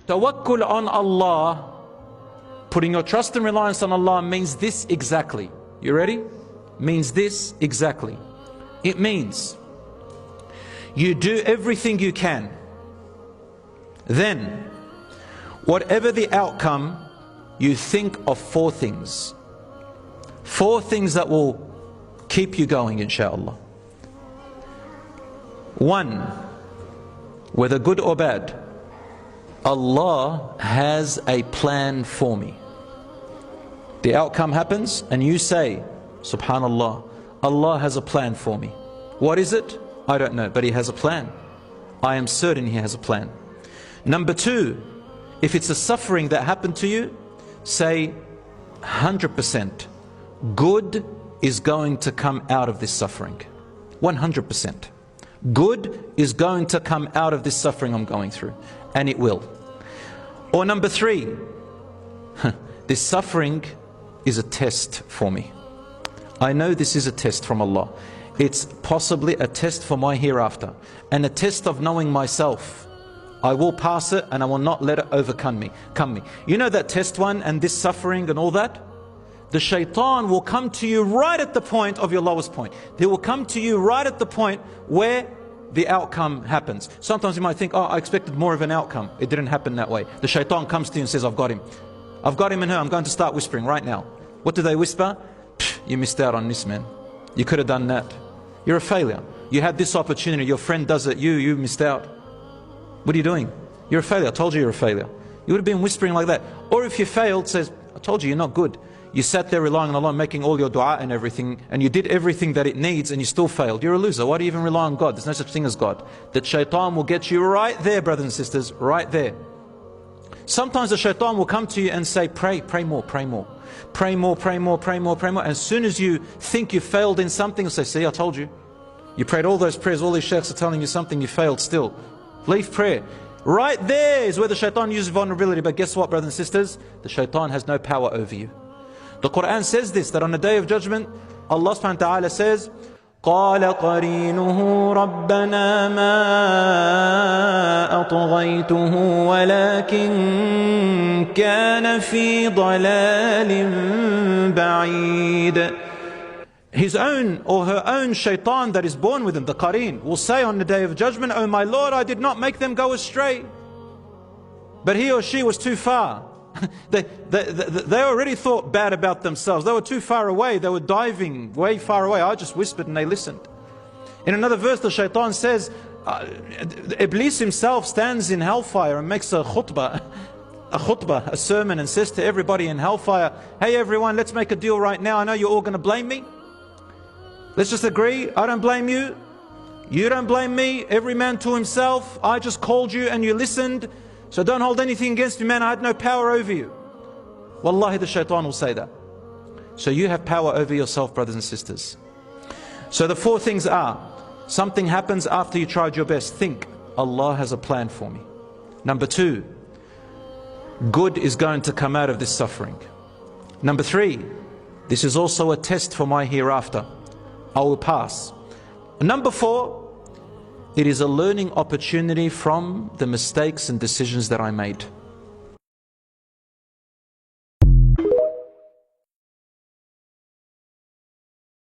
Tawakkul on Allah, putting your trust and reliance on Allah, means this exactly. You ready? Means this exactly. It means you do everything you can. Then, whatever the outcome, you think of 4 things. 4 things that will keep you going, inshallah. 1, whether good or bad, Allah has a plan for me. The outcome happens and you say, Subhanallah, Allah has a plan for me. What is it? I don't know, but He has a plan. I am certain He has a plan. Number 2, if it's a suffering that happened to you, say 100% good is going to come out of this suffering. 100%. Good is going to come out of this suffering I'm going through, and it will. Or number 3, this suffering is a test for me. I know this is a test from Allah. It's possibly a test for my hereafter, and a test of knowing myself. I will pass it and I will not let it overcome me. You know that test one and this suffering and all that? The shaitan will come to you right at the point of your lowest point. He will come to you right at the point where the outcome happens. Sometimes you might think, oh, I expected more of an outcome. It didn't happen that way. The shaitan comes to you and says, I've got him. I've got him and her. I'm going to start whispering right now. What do they whisper? You missed out on this, man. You could have done that. You're a failure. You had this opportunity. Your friend does it. You missed out. What are you doing? You're a failure. I told you you're a failure. You would have been whispering like that. Or if you failed, says, I told you you're not good. You sat there relying on Allah, making all your dua and everything, and you did everything that it needs and you still failed. You're a loser. Why do you even rely on God? There's no such thing as God. That shaitan will get you right there, brothers and sisters, right there. Sometimes the shaitan will come to you and say, pray more, pray more. Pray more, pray more, pray more, pray more. As soon as you think you failed in something, he'll say, see, I told you. You prayed all those prayers, all these sheikhs are telling you something, you failed still. Leave prayer. Right there is where the shaitan uses vulnerability. But guess what, brothers and sisters? The shaitan has no power over you. The Quran says this, that on the day of judgment, Allah subhanahu wa ta'ala says, قَالَ قَرِينُهُ رَبَّنَا مَا أَطْغَيْتُهُ وَلَكِنْ كَانَ فِي ضَلَالٍ بَعِيدٍ. His own or her own shaitan that is born with him, the qareen, will say on the day of judgment, oh my Lord, I did not make them go astray, but he or she was too far. They already thought bad about themselves. They were too far away. They were diving way far away. I just whispered and they listened. In another verse, the shaitan says, Iblis himself stands in hellfire and makes a khutbah, a sermon, and says to everybody in hellfire, hey everyone, let's make a deal right now. I know you're all going to blame me. Let's just agree. I don't blame you. You don't blame me. Every man to himself. I just called you and you listened. So don't hold anything against me, man. I had no power over you. Wallahi, the shaitan will say that. So you have power over yourself, brothers and sisters. So the 4 things are, something happens after you tried your best. Think, Allah has a plan for me. Number 2, good is going to come out of this suffering. Number 3, this is also a test for my hereafter. I will pass. Number 4, it is a learning opportunity from the mistakes and decisions that I made.